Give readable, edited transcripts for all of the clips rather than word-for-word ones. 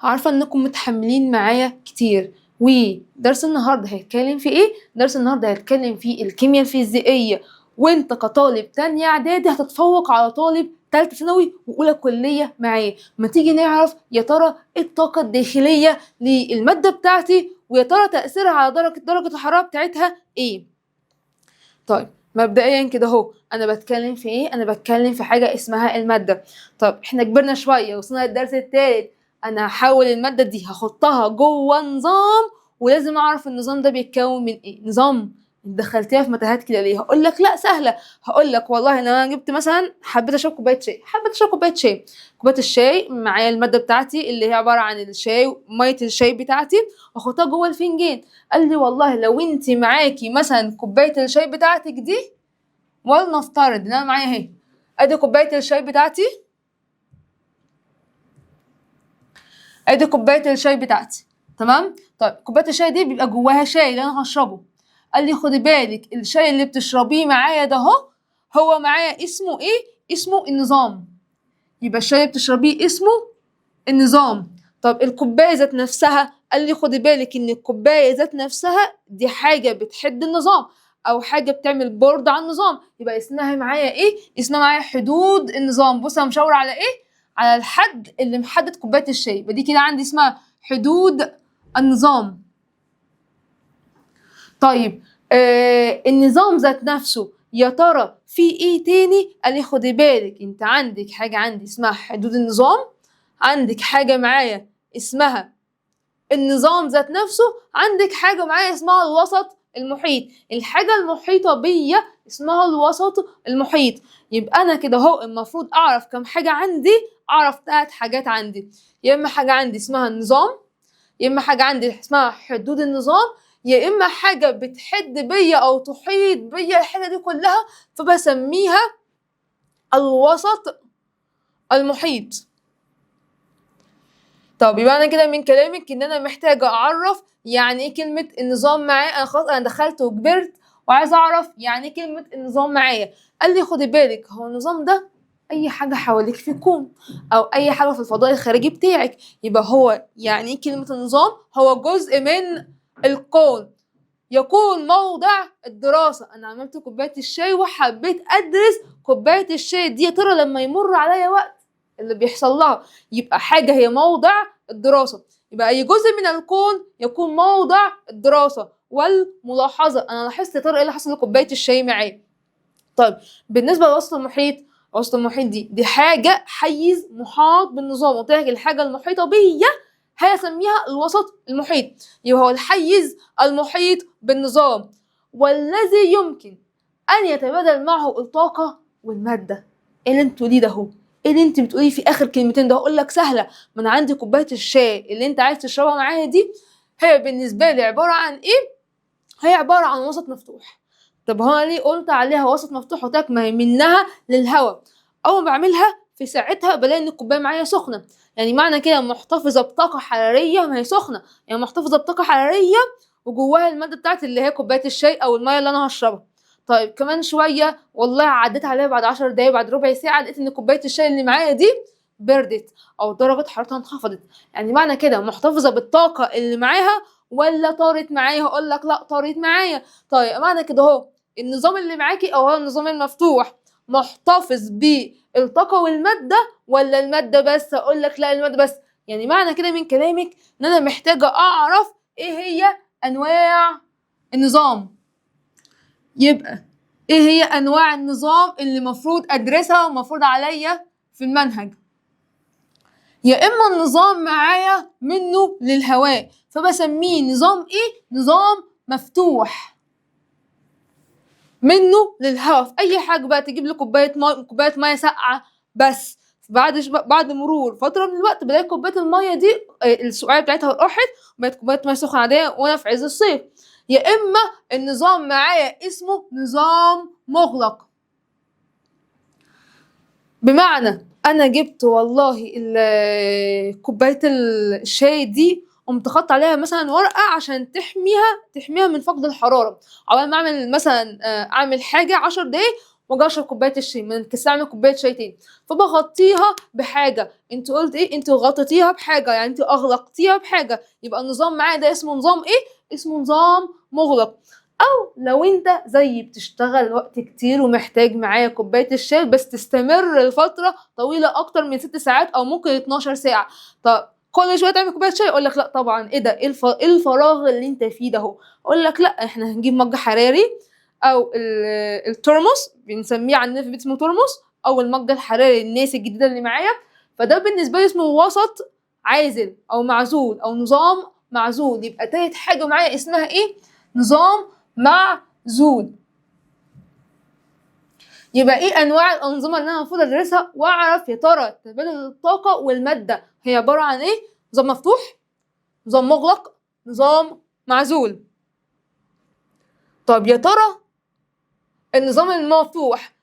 عارفة انكم متحملين معايا كتير، ودرس النهارده هيتكلم في ايه؟ درس النهارده هيتكلم في الكيمياء الفيزيائية، وانت كطالب تانية اعدادي هتتفوق على طالب تالتة ثانوي واولى كلية معايا. ما تيجي نعرف يا ترى ايه الطاقة الداخلية للمادة بتاعتي، ويا ترى تأثيرها على درجة الحرارة بتاعتها ايه؟ طيب مبدئيا كده اهو انا بتكلم في ايه؟ انا بتكلم في حاجه اسمها الماده. طب احنا كبرنا شويه وصلنا للدرس الثالث، انا هحول الماده دي هحطها جوه نظام، ولازم اعرف النظام ده بيتكون من ايه. نظام دخلتيها في متاهات كده ليه؟ هقول لك لا سهله. هقول لك والله لو انا جبت مثلا حبيت اشرب كوبايه شاي، كوبايه الشاي معايا الماده بتاعتي اللي هي عباره عن الشاي، ميه الشاي بتاعتي، واحطها جوه الفنجان. قال لي والله لو انت معاكي مثلا كوبايه الشاي بتاعتك دي، ولنفترض ان انا معايا اهي، ادي كوبايه الشاي بتاعتي، ادي كوبايه الشاي بتاعتي، تمام. طيب كوبايه الشاي دي بيبقى جواها شاي اللي انا هشربه. قال لي خدي بالك الشاي اللي بتشربيه معايا ده اهو، هو معايا اسمه ايه؟ اسمه النظام. يبقى الشاي اللي بتشربيه اسمه النظام. طب الكوبايه ذات نفسها، قال لي خدي بالك ان الكوبايه ذات نفسها دي حاجه بتحد النظام، او حاجه بتعمل بورد على النظام. يبقى اسمها معايا ايه؟ اسمها معايا حدود النظام. بص انا مشاور على ايه؟ على الحد اللي محدد كوبايه الشاي. يبقى دي كده عندي اسمها حدود النظام. طيب النظام ذات نفسه يا ترى في ايه تاني؟ قال لي خدي بالك انت عندك حاجه عندي اسمها حدود النظام، عندك حاجه معايا اسمها النظام ذات نفسه، عندك حاجه معايا اسمها الوسط المحيط. الحاجه المحيطه بيا اسمها الوسط المحيط. يبقى انا كده اهو المفروض اعرف كم حاجه عندي. اعرف 3 حاجات عندي، يا اما حاجه عندي اسمها النظام، يا اما حاجه عندي اسمها حدود النظام، يا اما حاجه بتحد بيا او تحيط بيا الحاجه دي كلها، فبسميها الوسط المحيط. طب يبقى انا كده من كلامك ان انا محتاجه اعرف يعني ايه كلمه النظام معايا. انا خلاص انا دخلت وكبرت وعايزه اعرف يعني ايه كلمه النظام معايا. قال لي خدي بالك هو النظام ده اي حاجه حواليك في الكون، او اي حاجه في الفضاء الخارجي بتاعك. يبقى هو يعني ايه كلمه النظام؟ هو جزء من الكون، يكون موضع الدراسة. أنا عملت كوباية الشاي وحبيت أدرس كوباية الشاي دي، يا ترى لما يمر عليا وقت اللي بيحصل لها. يبقى حاجة هي موضع الدراسة. يبقى أي جزء من الكون يكون موضع الدراسة والملاحظة. أنا لاحظت يا ترى إيه اللي حصل لكوباية الشاي معايا. طيب بالنسبة لوسط المحيط، وسط المحيط دي حاجة حيز محاط بالنظام. قلت لك الحاجة المحيطة بيا هسميها الوسط المحيط. يبقى هو الحيز المحيط بالنظام، والذي يمكن أن يتبادل معه الطاقة والمادة. إيه اللي أنت بتقوليه ده هو؟ إيه اللي أنت بتقوليه في آخر كلمتين ده؟ أقول لك سهلة. ما أنا عندي كوباية الشاي اللي أنت عايز تشربها معايا دي، هي بالنسبة لي عبارة عن إيه؟ هي عبارة عن وسط مفتوح. طب هو ليه قلت عليها وسط مفتوح؟ قلت لك ما هي منها للهواء. اول ما بعملها في ساعتها بلاقي ان الكوبايه معايا سخنه، يعني معنى كده محتفظه بطاقه حراريه. ما هي سخنه يعني محتفظه بطاقه حراريه، وجواها الماده بتاعتي اللي هي كوبايه الشاي او الميه اللي انا هشربها. طيب كمان شويه والله عديت عليها بعد 10 دقايق، بعد ربع ساعه، لقيت ان كوبايه الشاي اللي معايا دي بردت او درجه حرارتها انخفضت. يعني معنى كده محتفظه بالطاقه اللي معاها ولا طارت معايا؟ هقول لك لا طارت معايا. طيب معنى كده اهو النظام اللي معاكي او هو النظام المفتوح محتفظ بالطاقه والماده ولا الماده بس؟ اقول لك لا الماده بس. يعني معنى كده من كلامك ان انا محتاجه اعرف ايه هي انواع النظام. يبقى ايه هي انواع النظام اللي المفروض ادرسها ومفروض عليا في المنهج؟ يا اما النظام معايا منه للهواء فبسميه نظام ايه؟ نظام مفتوح. منه للهواء في اي حاجه بقى، تجيب لي كوبايه ميه ساقعه، بس بعد مرور فتره من الوقت بلاقي كوبايه الميه دي السقعيه بتاعتها راحت وبقت كوبايه ميه سخنه عاديه وانا في عز الصيف. يا اما النظام معايا اسمه نظام مغلق، بمعنى انا جبت والله كوبايه الشاي دي قمت حاطه عليها مثلا ورقه عشان تحميها من فقد الحراره. عقبال ما اعمل مثلا اعمل حاجه 10 دقايق واجي اشرب كوبايه الشاي، ما نكسل اعمل كوبايه شاي تاني، فبغطيها بحاجه. انت قلت ايه؟ انت غطيتيها بحاجه، يعني انت اغلقتيها بحاجه، يبقى النظام معايا ده اسمه نظام ايه؟ اسمه نظام مغلق. او لو انت زي بتشتغل وقت كتير ومحتاج معايا كوبايه الشاي بس تستمر لفتره طويله اكتر من 6 ساعات او ممكن 12 ساعه، طب كل شويه تعمل كوبايه شاي؟ اقول لك لا طبعا، ايه ده؟ إيه الفراغ اللي انت فيه ده اهو؟ اقول لك لا، احنا هنجيب مج حراري او الترمس، بنسميه عندنا في البيت اسمه ترمس، او المج الحراري الناس الجديده اللي معايا، فده بالنسبه لي اسمه وسط عازل او معزول او نظام معزول. يبقى تالت حاجه معايا اسمها ايه؟ نظام معزول. يبقى ايه انواع الانظمه اللي انا المفروض ادرسها واعرف يا ترى تبادل الطاقه والماده هي عباره عن ايه؟ نظام مفتوح، نظام مغلق، نظام معزول. طب يا ترى النظام المفتوح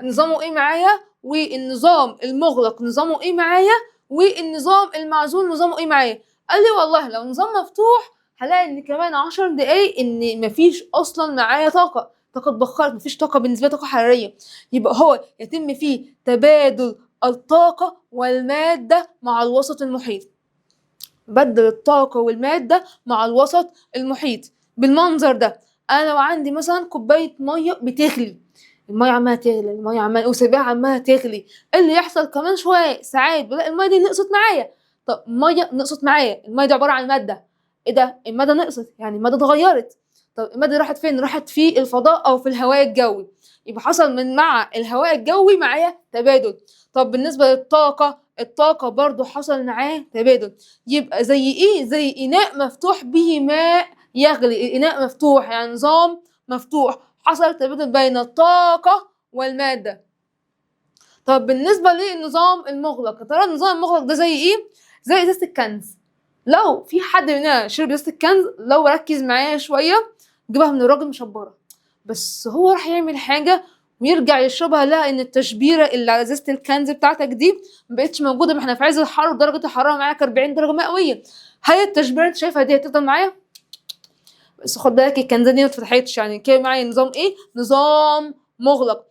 نظامه ايه معايا، والنظام المغلق نظامه ايه معايا، والنظام المعزول نظامه ايه معايا؟ قال لي والله لو نظام مفتوح هلاقي ان كمان 10 دقايق ان مفيش اصلا معايا طاقه اتبخرت، مفيش طاقه بالنسبه لي، طاقه حراريه. يبقى هو يتم فيه تبادل الطاقه والماده مع الوسط المحيط، بدل الطاقة والمادة مع الوسط المحيط بالمنظر ده. أنا لو عندي مثلا كوباية مية بتغلي، المية عمالة تغلي، المية عمالة وسيبها عمالة تغلي، إيه اللي يحصل كمان شوية ساعات بلاقي المية دي نقصت معايا. طب المية نقصت معايا، المية دي عبارة عن مادة، ايه ده؟ المادة نقصت يعني المادة اتغيرت. طب المادة دي راحت فين؟ راحت في الفضاء أو في الهواء الجوي، يبقى حصل من مع الهواء الجوي معايا تبادل. طب بالنسبة للطاقة، الطاقة برضو حصل معاه تبادل. يبقى زي ايه؟ زي اناء مفتوح به ماء يغلي، الاناء مفتوح يعني نظام مفتوح، حصل تبادل بين الطاقة والمادة. طب بالنسبة للنظام المغلق، ترى النظام المغلق ده زي ايه؟ زي ازازة الكنز. لو في حد مننا شرب ازازة الكنز، لو ركز معايا شوية، جيبها من الراجل مشبرة، بس هو راح يعمل حاجة ويرجع يشربها، لقى ان التشبيره اللي على ازازه الكنز بتاعتك دي مبقتش موجوده، ما احنا في عز الحر ودرجه الحراره معاك 40 درجه مئويه. هل التشبيره انت شايفها دي هتفضل معايا؟ بس خد بالك الكنزه دي ما اتفتحتش، يعني كده معايا نظام ايه؟ نظام مغلق.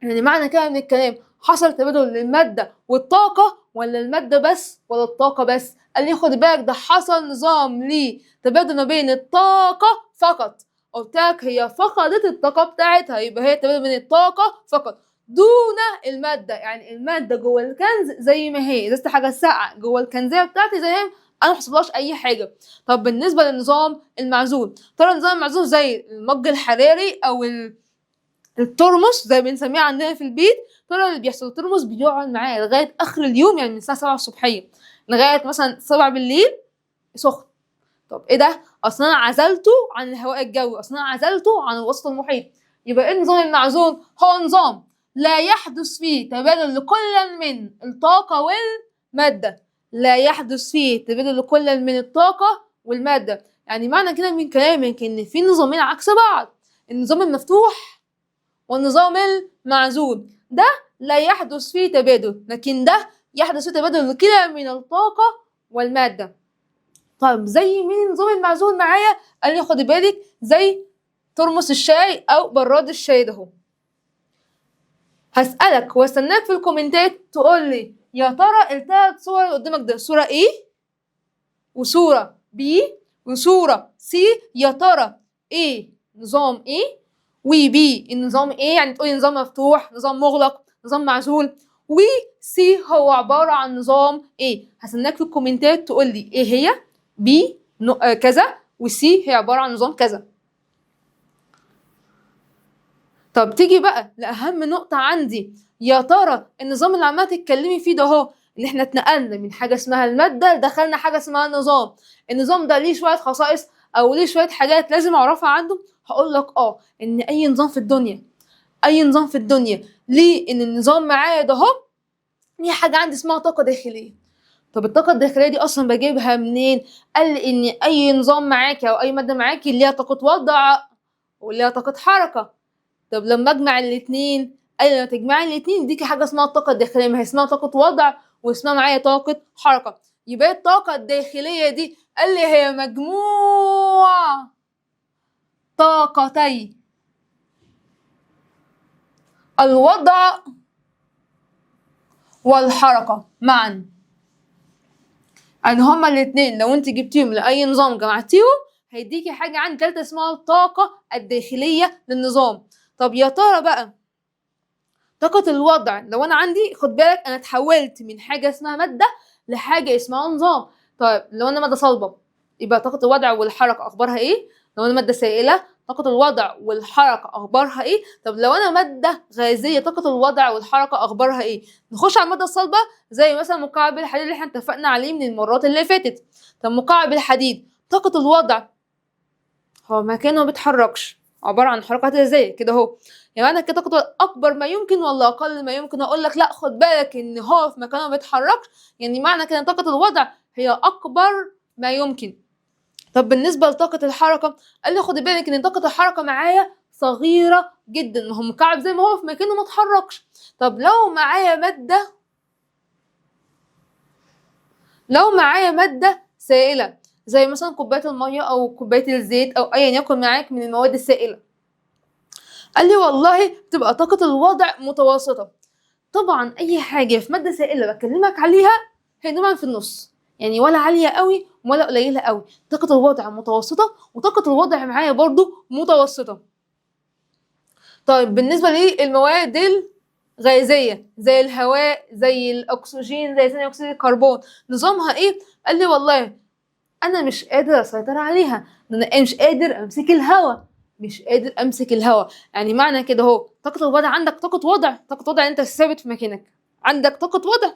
يعني معنى كده من الكلام حصل تبادل للماده والطاقه، ولا الماده بس ولا الطاقه بس؟ قال لي خد بالك ده حصل نظام لتبادل ما بين الطاقه فقط. قلت لك هي فقدت الطاقه بتاعتها، يبقى هي تبادل بين الطاقه فقط دون الماده. يعني الماده جوه الكنز زي ما هي، ازازه حاجه ساقعه جوه الكنزيه بتاعتي زي ما هي، انا محصلهاش اي حاجه. طب بالنسبه للنظام المعزول، ترى النظام المعزول زي المج الحراري او الترمس زي ما بنسميه عندنا في البيت. ترى اللي بيحصل الترمس بيقعد معايا لغايه اخر اليوم، يعني من الساعه 7 الصبحيه لغايه مثلا 7 بالليل سخن. طب ايه ده؟ اصلا انا عزلته عن الهواء الجوي، اصلا انا عزلته عن الوسط المحيط. يبقى ايه النظام المعزول؟ هو نظام لا يحدث فيه تبادل لكل من الطاقه والماده، لا يحدث فيه تبادل لكل من الطاقه والماده. يعني معنى كده من كلامك ان في نظامين عكس بعض، النظام المفتوح والنظام المعزول، ده لا يحدث فيه تبادل، لكن ده يحدث فيه تبادل لكلا من الطاقة والمادة. طيب زي مين النظام المعزول معايا؟ قال لي خدي بالك زي ترمس الشاي او براد الشاي ده هو. هسألك واستناك في الكومنتات تقول لي يا ترى الثلاث صور اللي قدامك ده صورة ايه وصورة بي وصورة سي، يا ترى ايه نظام ايه وبي النظام ايه؟ يعني تقولي نظام مفتوح، نظام مغلق، نظام معزول، وسي هو عبارة عن نظام ايه. هستناك في الكومنتات تقول لي ايه هي بي كذا، وسي هي عبارة عن نظام كذا. طب تيجي بقى لأهم نقطة عندي، يا ترى النظام اللي عمالة تتكلمي فيه ده اهو، ان احنا اتنقلنا من حاجة اسمها المادة دخلنا حاجة اسمها النظام، النظام ده ليه شوية خصائص او ليه شوية حاجات لازم اعرفها عنده؟ هقول لك ان اي نظام في الدنيا، اي نظام في الدنيا ليه ان النظام معايا ده اهو ليه حاجة عندي اسمها طاقة داخلية. طب الطاقة الداخلية دي أصلا بجيبها منين؟ قال لي إن أي نظام معاكي أو أي مادة معاكي ليها طاقة وضع وليها طاقة حركة. طب لما أجمع الاتنين، قال لي لما تجمعي الاتنين يديكي حاجة اسمها الطاقة الداخلية، ما هي اسمها طاقة وضع واسمها معايا طاقة حركة. يبقى الطاقة الداخلية دي قال لي هي مجموع طاقتي الوضع والحركة معا. يعني هما الاتنين لو انت جبتيهم لأي نظام جمعتيهم هيديكي حاجة عندي تالتة اسمها الطاقة الداخلية للنظام. طب يا ترى بقى طاقة الوضع، لو أنا عندي خد بالك أنا اتحولت من حاجة اسمها مادة لحاجة اسمها نظام. طيب لو أنا مادة صلبة يبقى طاقة الوضع والحركة أخبارها إيه؟ لو أنا مادة سائلة طاقة الوضع والحركة أخبارها إيه؟ طب لو أنا مادة غازية طاقة الوضع والحركة أخبارها إيه؟ نخش على المادة الصلبة زي مثلا مكعب الحديد اللي احنا اتفقنا عليه من المرات اللي فاتت. طب مكعب الحديد طاقة الوضع هو مكانه ما بيتحركش، عبارة عن حركات غازية كده أهو. يعني أنا كده طاقته أكبر ما يمكن ولا أقل ما يمكن؟ أقول لك لأ خد بالك إن هو في مكانه ما بيتحركش، يعني معنى كده طاقة الوضع هي أكبر ما يمكن. طب بالنسبة لطاقة الحركة قال لي خدي بالك إن طاقة الحركة معايا صغيرة جدا، ما هو مكعب زي ما هو في مكانه ما اتحركش. طب لو معايا مادة سائلة زي مثلا كوباية المية أو كوباية الزيت أو أيا يكن معاك من المواد السائلة، قال لي والله بتبقى طاقة الوضع متوسطة. طبعا أي حاجة في مادة سائلة بكلمك عليها هي دايما في النص، يعني ولا عالية قوي ولا قليلة قوي، طاقة الوضع متوسطة وطاقة الوضع معايا برضو متوسطة. طيب بالنسبة للمواد الغازية زي الهواء زي الأكسجين زي ثاني أكسيد الكربون نظامها إيه؟ قال لي والله أنا مش قادر أسيطر عليها، أنا مش قادر أمسك الهواء، مش قادر أمسك الهواء. يعني معنى كده أهو طاقة الوضع عندك طاقة وضع أنت ثابت في مكانك، عندك طاقة وضع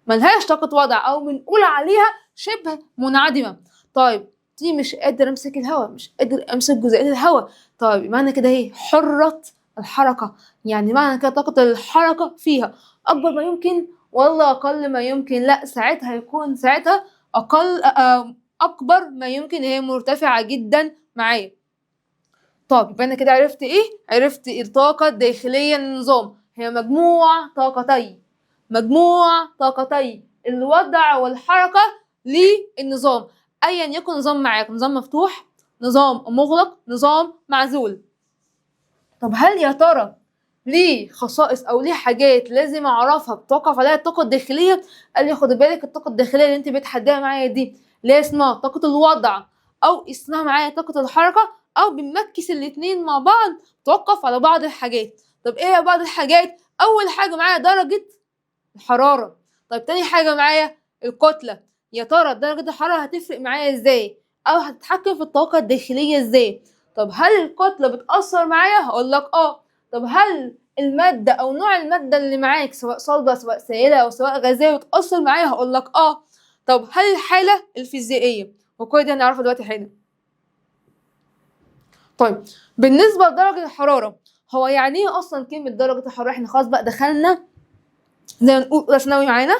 ملهاش طاقة وضع أو بنقول عليها شبه منعدمة. طيب دي مش قادر أمسك الهواء، مش قادر أمسك جزيئات الهواء، طيب معنى كده هي حرة الحركة، يعني معنى كده طاقة الحركة فيها أكبر ما يمكن ولا أقل ما يمكن؟ لأ ساعتها يكون أقل أكبر ما يمكن، هي مرتفعة جدا معايا. طب يبقى أنا كده عرفت إيه؟ عرفت الطاقة الداخلية للنظام هي مجموع طاقتي الوضع والحركة للنظام أيا يكن نظام معاك، نظام مفتوح نظام مغلق نظام معزول. طب هل يا ترى ليه خصائص أو ليه حاجات لازم أعرفها بتوقف عليها الطاقة الداخلية؟ قال لي خد بالك الطاقة الداخلية اللي أنت بتحددها معايا دي اللي اسمها طاقة الوضع أو اسمها معايا طاقة الحركة أو بنمكس الاتنين مع بعض توقف على بعض الحاجات. طب إيه يا بعض الحاجات؟ أول حاجة معايا درجة الحرارة. طيب تاني حاجة معايا الكتلة، يا ترى درجة الحرارة هتفرق معايا ازاي او هتتحكم في الطاقة الداخلية ازاي؟ طب هل الكتلة بتأثر معايا؟ هقول لك اه. طب هل المادة او نوع المادة اللي معاك سواء صلبة سواء سائلة او سواء غازية بتأثر معايا؟ هقول لك اه. طب هل الحالة الفيزيائية؟ وكل ده هنعرفه دلوقتي حالا. طيب بالنسبة لدرجة الحرارة هو يعني ايه اصلا كلمة درجة الحرارة؟ احنا خلاص بقى دخلنا زي ما نقول اولى ثانوي معانا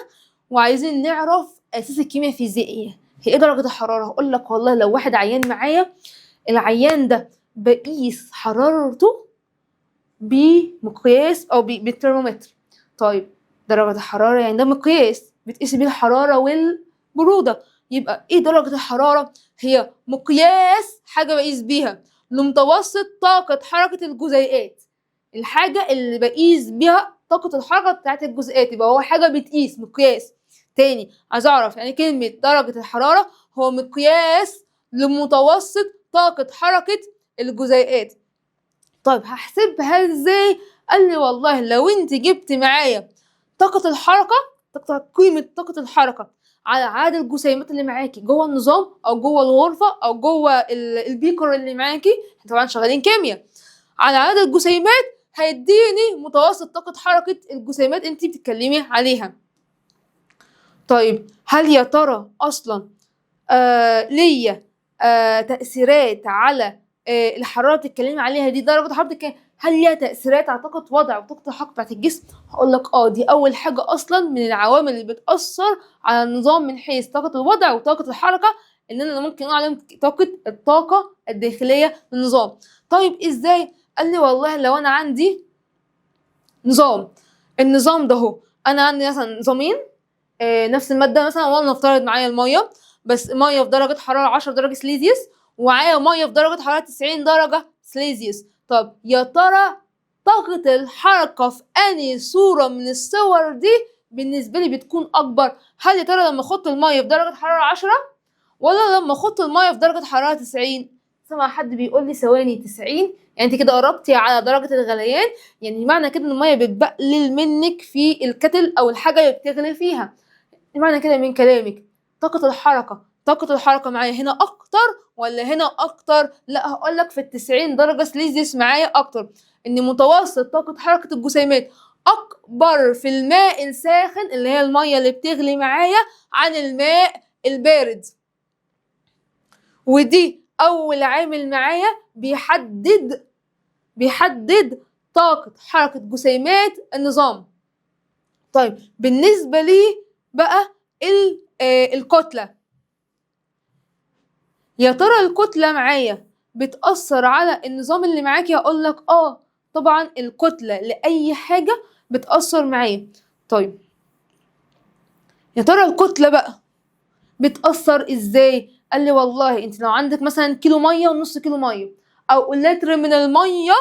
وعايزين نعرف اساس الكيمياء الفيزيائيه. هي ايه درجه الحراره؟ هقول لك والله لو واحد عيان معايا العيان ده بقيس حرارته بمقياس او بالترمومتر. طيب درجه الحراره يعني ده مقياس بتقيس بيه الحراره والبروده، يبقى ايه درجه الحراره؟ هي مقياس حاجه بقيس بيها لمتوسط طاقه حركه الجزيئات، الحاجه اللي بقيس بيها طاقة الحركة بتاعت الجزيئات، يبقى هو حاجة بتقيس مقياس. تاني عايز أعرف يعني كلمة درجة الحرارة هو مقياس لمتوسط طاقة حركة الجزيئات. طيب هحسبها ازاي؟ قال لي والله لو انت جبت معايا طاقة الحركة قيمة طاقة الحركة على عدد الجسيمات اللي معاكي جوه النظام او جوه الغرفة او جوه البيكر اللي معاكي، احنا طبعا شغالين كيمياء، على عدد الجسيمات هيديني متوسط طاقة حركة الجسيمات انت بتتكلمي عليها. طيب هل يا ترى اصلا ليا تأثيرات على الحرارة بتتكلمي عليها دي درجة حرارة هل ليها تأثيرات على طاقة وضع وطاقة الحركة بتاعت الجسم؟ هقول لك دي أول حاجة أصلا من العوامل اللي بتأثر على النظام من حيث طاقة الوضع وطاقة الحركة، إن أنا ممكن أقول عليهم الطاقة الداخلية للنظام. طيب إزاي؟ قال لي والله لو أنا عندي نظام، النظام ده هو أنا عندي مثلا نظامين نفس المادة مثلا، ولا نفترض معايا المية بس مية في درجة حرارة 10 درجة سليزيوس ومعايا مية في درجة حرارة 90 درجة سليزيوس. طب يا ترى طاقة الحركة في أنهي صورة من الصور دي بالنسبة لي بتكون أكبر؟ هل يا ترى لما أحط المية في درجة حرارة 10 ولا لما أحط المية في درجة حرارة 90؟ سمع حد بيقول لي ثواني 90، يعني انت كده قربتي على درجة الغليان، يعني معنى كده ان المية بتبقلل منك في الكتل او الحاجة اللي بتغلي فيها. معنى كده من كلامك طاقة الحركة معايا هنا أكتر ولا هنا أكتر؟ لا، هقولك في ال90 درجة سليزيوس معايا أكتر، إن متوسط طاقة حركة الجسيمات أكبر في الماء الساخن اللي هي المية اللي بتغلي معايا عن الماء البارد. ودي أول عامل معايا بيحدد طاقة حركة جسيمات النظام. طيب بالنسبة لي بقى الكتلة، يا ترى الكتلة معايا بتأثر على النظام اللي معاكي؟ هقولك طبعا الكتلة لأي حاجة بتأثر معايا. طيب يا ترى الكتلة بقى بتأثر ازاي؟ قال لي والله انت لو عندك مثلا كيلو مية ونص كيلو مية او لتر من المية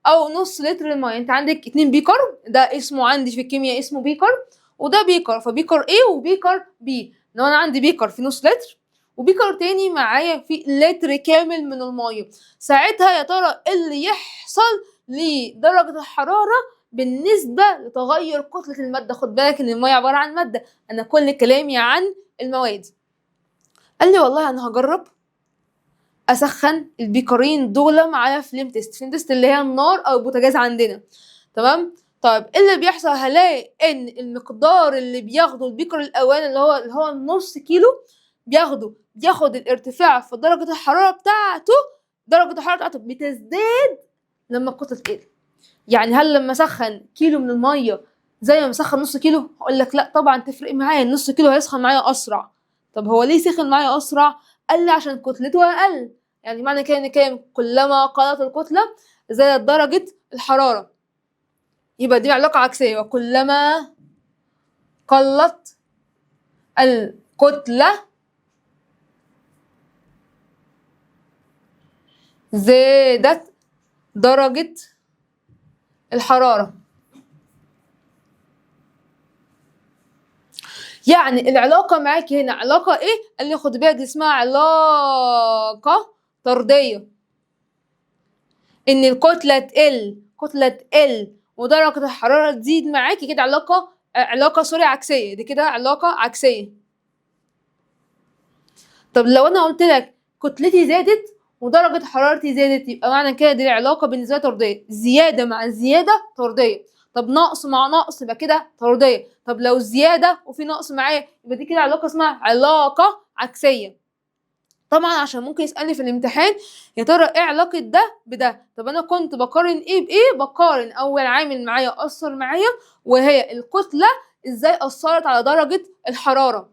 او نص لتر المية، انت عندك 2 بيكر، ده اسمه عندي في الكيمياء اسمه بيكر، وده بيكر، فبيكر A وبيكر B. لو انا عندي بيكر في نص لتر وبيكر تاني معايا في لتر كامل من المية، ساعتها يا ترى اللي يحصل لدرجة الحرارة بالنسبة لتغير كتلة المادة؟ خد بالك ان المية عبارة عن مادة، انا كل كلامي عن المواد. قال لي والله انا هجرب اسخن البيكرين دول على فليم تيست اللي هي النار او البوتاجاز عندنا، تمام؟ طيب ايه اللي بيحصل؟ هلاقي ان المقدار اللي بياخده البيكر الاولاني اللي هو النص كيلو بياخد الارتفاع في درجة الحرارة بتاعته، بتزداد لما الكتلة تقل. يعني هل لما اسخن كيلو من المية زي ما اسخن نص كيلو؟ هقول لك لا طبعا تفرق معايا، النص كيلو هيسخن معايا اسرع. طب هو ليه سخن معايا اسرع؟ قال لي عشان كتلته اقل. يعني معنى كده ان كلما قلت الكتلة زادت درجة الحرارة، يبقى دي علاقة عكسية، وكلما قلت الكتلة زادت درجة الحرارة. يعني العلاقة معاكي هنا علاقة ايه؟ قال لي خد بالك دي اسمها علاقة طردية، ان الكتلة تقل ودرجة الحرارة تزيد معاكي، كده علاقة عكسية، دي كده علاقة عكسية. طب لو انا قلت لك كتلتي زادت ودرجة حرارتي زادت، يبقى معنى كده دي العلاقة بالنسبة لي طردية، زيادة مع زيادة طردية. طب نقص مع نقص يبقى كده طردية. طب لو زيادة وفي نقص معايا يبقى دي كده علاقة اسمها علاقة عكسية. طبعا عشان ممكن يسألني في الامتحان يا ترى ايه علاقة ده بده؟ طب انا كنت بقارن ايه بايه؟ بقارن اول عامل معايا اثر معايا وهي الكتلة ازاي اثرت على درجة الحرارة.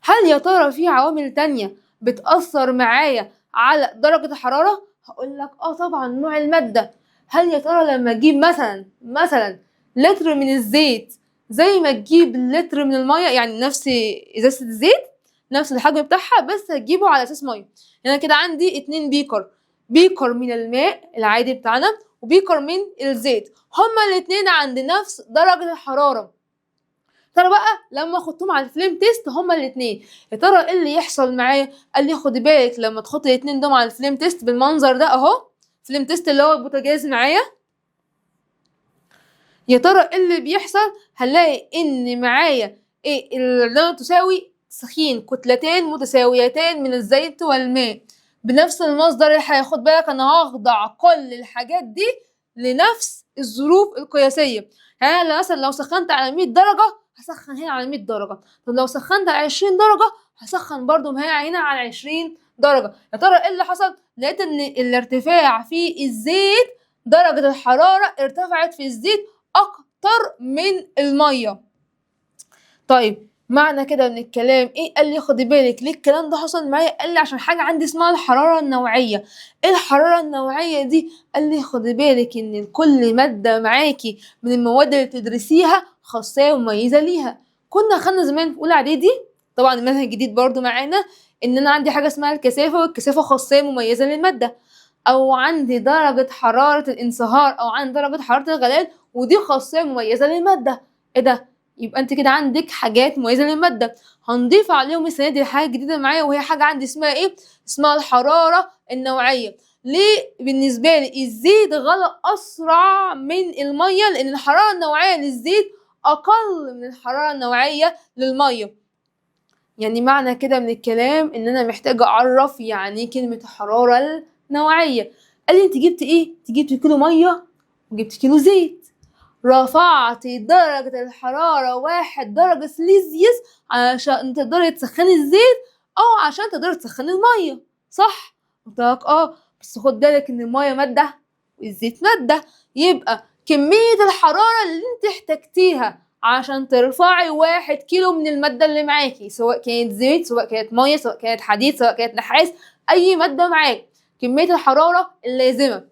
هل يا ترى في عوامل تانية بتأثر معايا على درجة الحرارة؟ هقول لك طبعا نوع المادة. هل يا ترى لما اجيب مثلا لتر من الزيت زي ما تجيب لتر من المية، يعني نفس ازازة الزيت نفس الحجم بتاعها بس هتجيبه على اساس مية، يعني كده عندي 2 بيكر من الماء العادي بتاعنا وبيكر من الزيت، هما الاتنين عند نفس درجة الحرارة. ترى بقى لما احطهم على الفليم تيست هما الاتنين، يا ترى ايه اللي يحصل معايا؟ قال لي خدي بالك لما تحط الاتنين دول على الفليم تيست بالمنظر ده اهو، فليم تيست اللي هو البوتاجاز معايا، يا ترى ايه اللي بيحصل؟ هنلاقي ان معايا العلاقة تساوي تسخين كتلتين متساويتين من الزيت والماء بنفس المصدر الحراري. خد بالك انا هخضع كل الحاجات دي لنفس الظروف القياسية، يعني مثلا لو سخنت على 100 درجة هسخن هنا على 100 درجة، طب لو سخنت على 20 درجة هسخن برضو هنا على 20 درجة. يا ترى ايه اللي حصل؟ لقيت ان الارتفاع في الزيت درجة الحرارة ارتفعت في الزيت اكتر من المية. طيب معنى كده من الكلام ايه؟ قال لي خدي بالك ليه الكلام ده حصل معايا؟ قال لي عشان حاجه عندي اسمها الحراره النوعيه. ايه الحراره النوعيه دي؟ قال لي خدي بالك ان كل ماده معاكي من المواد اللي بتدرسيها خاصيه مميزه ليها. كنا خدنا زمان في اولى اعدادي، طبعا المنهج الجديد برضو معانا، ان انا عندي حاجه اسمها الكثافه، والكثافه خاصيه مميزه للماده. او عندي درجة حرارة الانصهار او عندي درجة حرارة الغليان، ودي خاصية مميزة للمادة. ايه ده؟ يبقى انت كده عندك حاجات مميزة للمادة. هنضيف عليهم السنة دي حاجة جديدة معايا، وهي حاجة عندي اسمها ايه؟ اسمها الحرارة النوعية. ليه بالنسبة لي الزيت غلى أسرع من المية؟ لأن الحرارة النوعية للزيت أقل من الحرارة النوعية للمية. يعني معنى كده من الكلام إن أنا محتاجة أعرف يعني إيه كلمة الحرارة النوعية. قال لي أنت جبت إيه؟ أنت جبت كيلو مية وجبت كيلو زيت، رفعت درجة الحرارة 1 درجة سليزيوس عشان تقدري تسخني الزيت أو عشان تقدري تسخني المية، صح؟ قلت لك بس خد بالك إن المية مادة والزيت مادة، يبقى كمية الحرارة اللي انت احتجتيها عشان ترفعي 1 كيلو من المادة اللي معاكي، سواء كانت زيت سواء كانت مية سواء كانت حديد سواء كانت نحاس، أي مادة معاك، كمية الحرارة اللازمة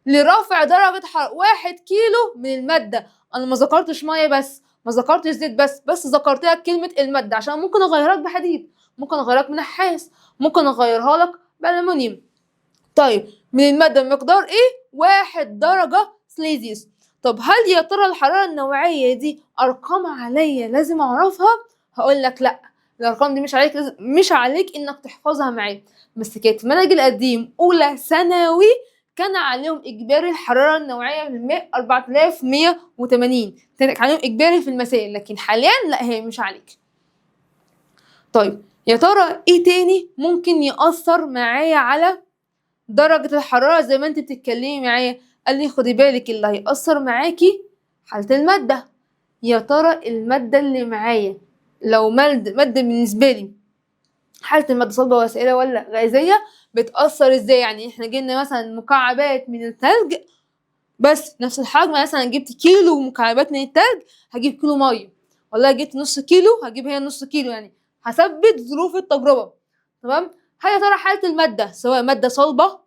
لرفع درجة حرارة 1 كيلو من المادة. أنا ما ذكرتش مية بس، ما ذكرتش زيت بس ذكرت لك كلمة المادة عشان ممكن أغيرك بحديد، ممكن أغيرك بنحاس، ممكن أغيرها لك بألمونيوم. طيب من المادة مقدار ايه؟ 1 درجة سليزيوس. طب هل يا ترى الحرارة النوعية دي أرقام عليا لازم أعرفها؟ هقول لك لأ، الأرقام دي مش عليك إنك تحفظها معايا، بس كانت في المنهج القديم أولى ثانوي كان عليهم إجباري الحرارة النوعية للماء 4180، كان عليهم إجباري في المسائل، لكن حاليا لأ هي مش عليك. طيب يا ترى إيه تاني ممكن يأثر معايا على درجة الحرارة زي ما انت بتتكلمي معايا؟ قال لي خدي بالك اللي هيأثر معاكي حالة المادة. يا ترى المادة اللي معايا لو مادة بالنسبة لي حالة المادة صلبة وسائلة ولا غازية بتأثر ازاي؟ يعني احنا جبنا مثلا مكعبات من التلج بس نفس الحجم، مثلا جبت كيلو مكعبات من التلج هجيب كيلو مية، والله جبت نص كيلو هجيب هي نص كيلو، يعني هثبت ظروف التجربة. تمام؟ هل يا ترى حالة المادة سواء مادة صلبة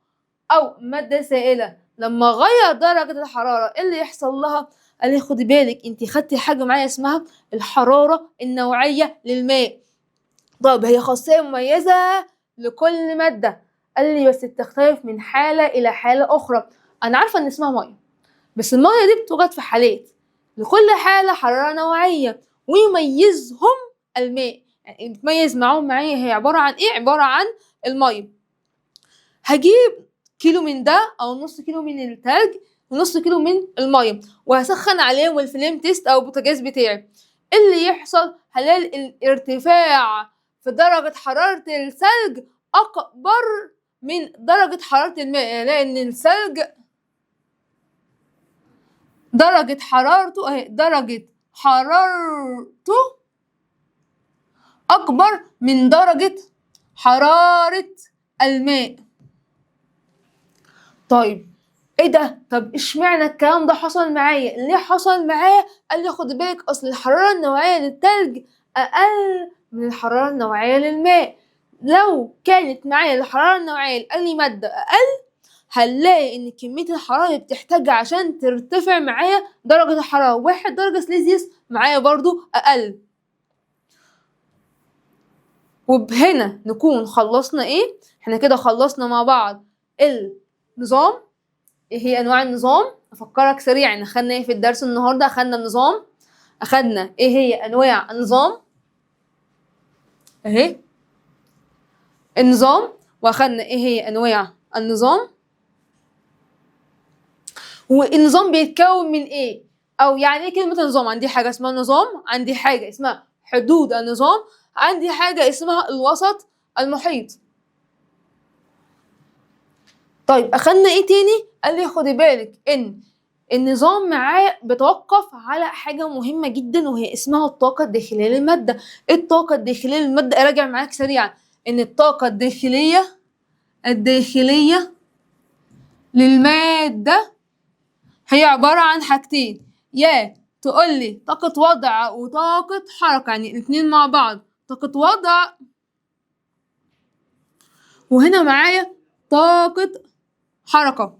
أو مادة سائلة لما غير درجة الحرارة ايه اللي يحصل لها؟ قال لي خدي بالك انت خدتي حاجة معايا اسمها الحرارة النوعية للماء. طب هي خاصية مميزة لكل مادة. قال لي بس بتختلف من حالة إلى حالة أخرى. أنا عارفة إن اسمها مية، بس المية دي بتوجد في حالات، لكل حالة حرارة نوعية ويميزهم الماء. يعني بتميز معايا هي عبارة عن ايه؟ عبارة عن المية. هجيب كيلو من ده او نص كيلو من التلج ونص كيلو من الميه وهسخن عليهم الفليم تيست او البوتاجاز بتاعي. اللي يحصل هلاقي الارتفاع في درجة حرارة الثلج اكبر من درجة حرارة الماء، لان الثلج درجة حرارته اهي، درجة حرارته اكبر من درجة حرارة الماء. طيب ايه ده؟ طب اشمعنى الكلام ده حصل معايا؟ ليه حصل معايا؟ قال لي خد بالك اصل الحرارة النوعية للتلج اقل من الحرارة النوعية للماء. لو كانت معايا الحرارة النوعية لأي مادة اقل هنلاقي ان كمية الحرارة اللي بتحتاجها عشان ترتفع معايا درجة الحرارة 1 درجة سليزيوس معايا برضو اقل. وبهنا نكون خلصنا ايه؟ احنا كده خلصنا مع بعض النظام. ايه هي انواع النظام؟ افكرك سريعا اخدنا ايه في الدرس النهارده؟ اخدنا النظام، اخدنا ايه هي انواع النظام اهي النظام، واخدنا ايه هي انواع النظام، والنظام بيتكون من ايه، او يعني ايه كلمه نظام. عندي حاجه اسمها نظام، عندي حاجه اسمها حدود النظام، عندي حاجه اسمها الوسط المحيط. طيب اخدنا ايه تاني؟ قال لي خدي بالك ان النظام معاه بتوقف على حاجة مهمة جدا وهي اسمها الطاقة الداخلية للمادة. ايه الطاقة الداخلية للمادة؟ اراجع معاك سريعا ان الطاقة الداخلية للمادة هي عبارة عن حاجتين، يا تقولي طاقة وضع وطاقة حركة، يعني الاتنين مع بعض، طاقة وضع وهنا معايا طاقة حركة.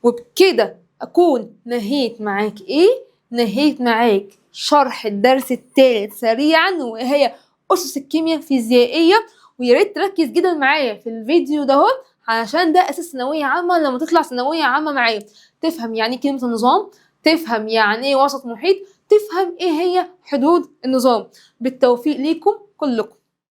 وبكده أكون نهيت معاك إيه؟ نهيت معاك شرح الدرس الثالث سريعا وهي أسس الكيمياء الفيزيائية. وياريت تركز جدا معايا في الفيديو ده علشان ده اساس ثانويه عامه لما تطلع ثانويه عامه معايا، تفهم يعني ايه كلمه النظام، تفهم يعني ايه وسط محيط، تفهم ايه هي حدود النظام. بالتوفيق ليكم كلكم.